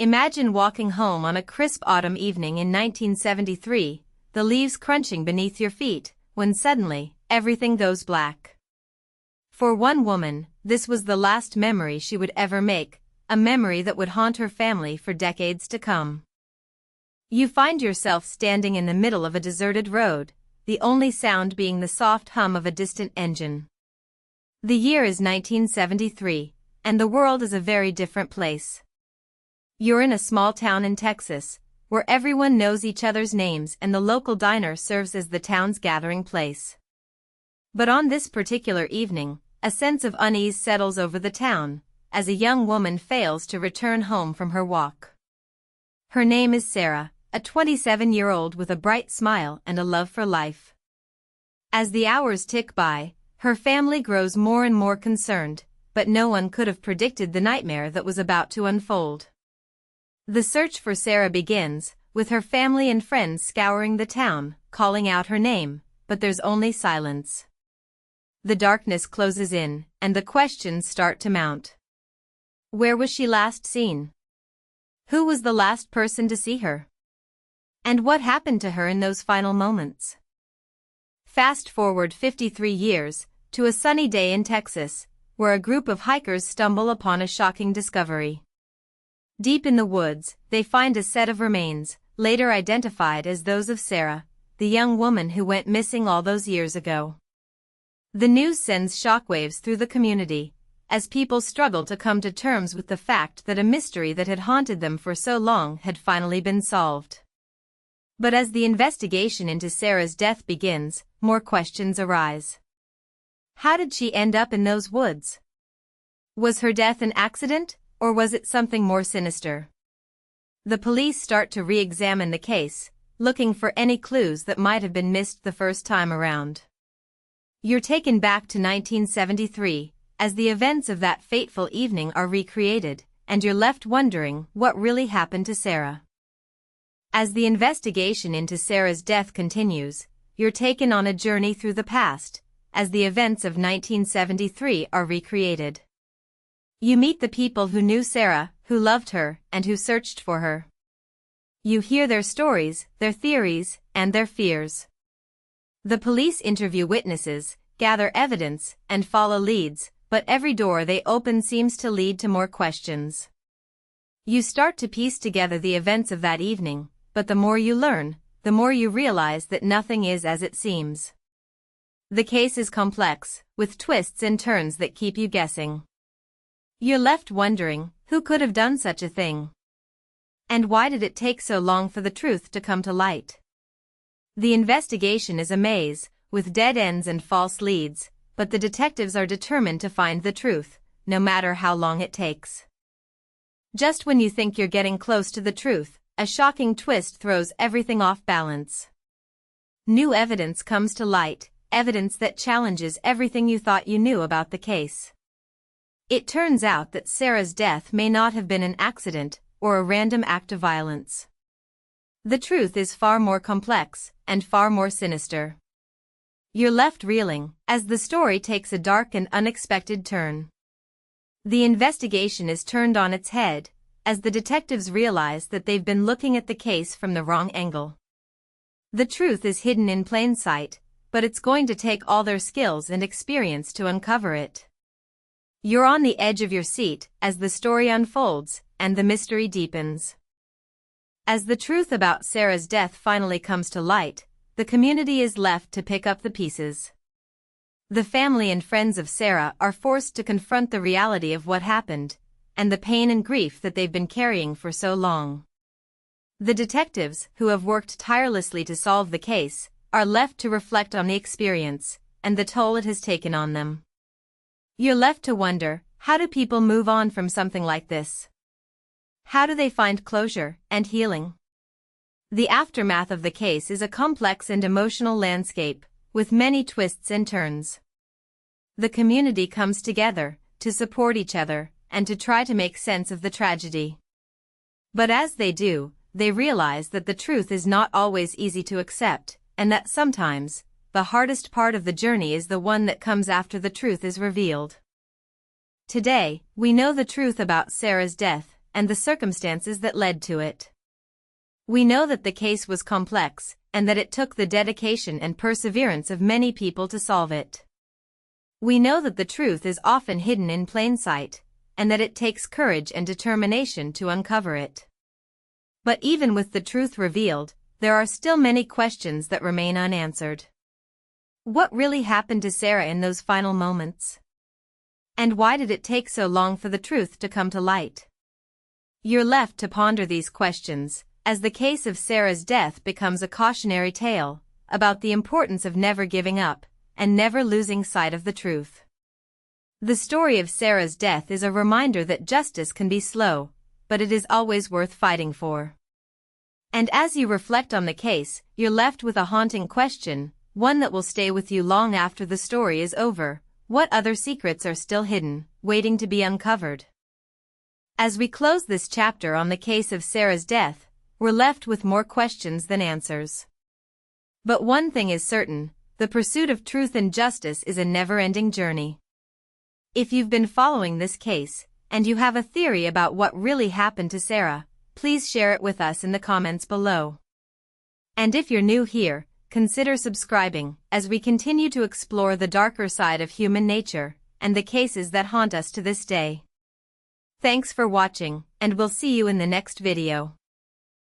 Imagine walking home on a crisp autumn evening in 1973, the leaves crunching beneath your feet, when suddenly, everything goes black. For one woman, this was the last memory she would ever make, a memory that would haunt her family for decades to come. You find yourself standing in the middle of a deserted road, the only sound being the soft hum of a distant engine. The year is 1973, and the world is a very different place. You're in a small town in Texas, where everyone knows each other's names and the local diner serves as the town's gathering place. But on this particular evening, a sense of unease settles over the town, as a young woman fails to return home from her walk. Her name is Sarah, a 27-year-old with a bright smile and a love for life. As the hours tick by, her family grows more and more concerned, but no one could have predicted the nightmare that was about to unfold. The search for Sarah begins, with her family and friends scouring the town, calling out her name, but there's only silence. The darkness closes in, and the questions start to mount. Where was she last seen? Who was the last person to see her? And what happened to her in those final moments? Fast forward 53 years, to a sunny day in Texas, where a group of hikers stumble upon a shocking discovery. Deep in the woods, they find a set of remains, later identified as those of Sarah, the young woman who went missing all those years ago. The news sends shockwaves through the community, as people struggle to come to terms with the fact that a mystery that had haunted them for so long had finally been solved. But as the investigation into Sarah's death begins, more questions arise. How did she end up in those woods? Was her death an accident, or was it something more sinister? The police start to re-examine the case, looking for any clues that might have been missed the first time around. You're taken back to 1973, as the events of that fateful evening are recreated, and you're left wondering what really happened to Sarah. As the investigation into Sarah's death continues, you're taken on a journey through the past, as the events of 1973 are recreated. You meet the people who knew Sarah, who loved her, and who searched for her. You hear their stories, their theories, and their fears. The police interview witnesses, gather evidence, and follow leads, but every door they open seems to lead to more questions. You start to piece together the events of that evening, but the more you learn, the more you realize that nothing is as it seems. The case is complex, with twists and turns that keep you guessing. You're left wondering, who could have done such a thing? And why did it take so long for the truth to come to light? The investigation is a maze, with dead ends and false leads, but the detectives are determined to find the truth, no matter how long it takes. Just when you think you're getting close to the truth, a shocking twist throws everything off balance. New evidence comes to light, evidence that challenges everything you thought you knew about the case. It turns out that Sarah's death may not have been an accident or a random act of violence. The truth is far more complex and far more sinister. You're left reeling as the story takes a dark and unexpected turn. The investigation is turned on its head as the detectives realize that they've been looking at the case from the wrong angle. The truth is hidden in plain sight, but it's going to take all their skills and experience to uncover it. You're on the edge of your seat as the story unfolds and the mystery deepens. As the truth about Sarah's death finally comes to light, the community is left to pick up the pieces. The family and friends of Sarah are forced to confront the reality of what happened, and the pain and grief that they've been carrying for so long. The detectives, who have worked tirelessly to solve the case, are left to reflect on the experience and the toll it has taken on them. You're left to wonder, how do people move on from something like this? How do they find closure and healing? The aftermath of the case is a complex and emotional landscape, with many twists and turns. The community comes together to support each other and to try to make sense of the tragedy. But as they do, they realize that the truth is not always easy to accept, and that sometimes, the hardest part of the journey is the one that comes after the truth is revealed. Today, we know the truth about Sarah's death, and the circumstances that led to it. We know that the case was complex, and that it took the dedication and perseverance of many people to solve it. We know that the truth is often hidden in plain sight, and that it takes courage and determination to uncover it. But even with the truth revealed, there are still many questions that remain unanswered. What really happened to Sarah in those final moments? And why did it take so long for the truth to come to light? You're left to ponder these questions, as the case of Sarah's death becomes a cautionary tale about the importance of never giving up and never losing sight of the truth. The story of Sarah's death is a reminder that justice can be slow, but it is always worth fighting for. And as you reflect on the case, you're left with a haunting question, one that will stay with you long after the story is over. What other secrets are still hidden, waiting to be uncovered? As we close this chapter on the case of Sarah's death, we're left with more questions than answers. But one thing is certain, the pursuit of truth and justice is a never-ending journey. If you've been following this case, and you have a theory about what really happened to Sarah, please share it with us in the comments below. And if you're new here, consider subscribing, as we continue to explore the darker side of human nature, and the cases that haunt us to this day. Thanks for watching, and we'll see you in the next video.